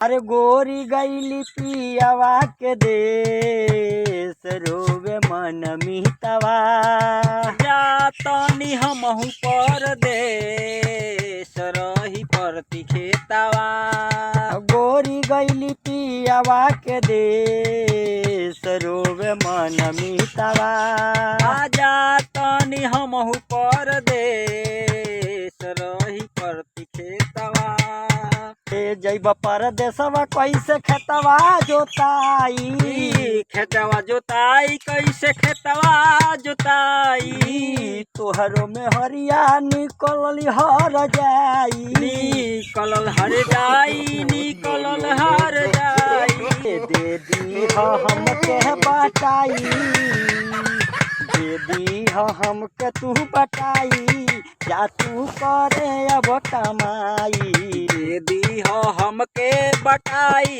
अरे गोरी गईली पियावा के देश रोवे मन मितवा जातनी हमहु परदेस रही परती खेतवा। गोरी गईली पियावा के देश रोवे मन मितवा जातनी हमहु परदेस रही परती खेतवा। जैब परदेसवा कैसे खेतवा जोताई खेतवा जोताई कैसे खेतवा जोताई। तोहरो में हरिया निकलल हर जाई निकलल हर जाई निकलल हर जाई। दे दी हमके बटाई दे दी हमके तू बटाई या तू करे अब कमाई। दे दी हमके बटाई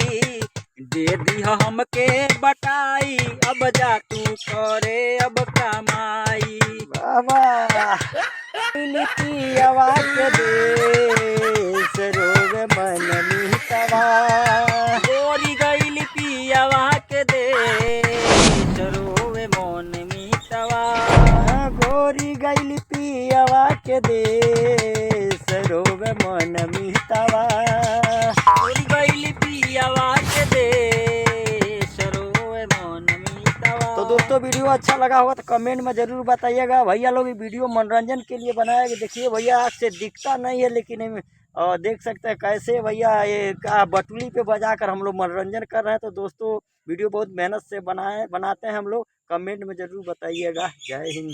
दे दी हमके बटाई अब जा तू करे अब कमाई। बाबा पियावा के देश रोवे मन मितवा गोरी गईली पियावा के देश रोवे मन मितवा। गोरी गईली पियावा के देश रोवे मन मितवा। गोरी गईली पियावा के देश रोवे मन मितवा। तो दोस्तों वीडियो अच्छा लगा होगा तो कमेंट में ज़रूर बताइएगा। भैया लोग ये वीडियो मनोरंजन के लिए बनाया है। देखिए भैया आज से दिखता नहीं है लेकिन देख सकते हैं कैसे भैया ये बटुली पे बजा कर हम लोग मनोरंजन कर रहे हैं। तो दोस्तों वीडियो बहुत मेहनत से बनाते हैं हम लोग। कमेंट में ज़रूर बताइएगा। जय हिंद।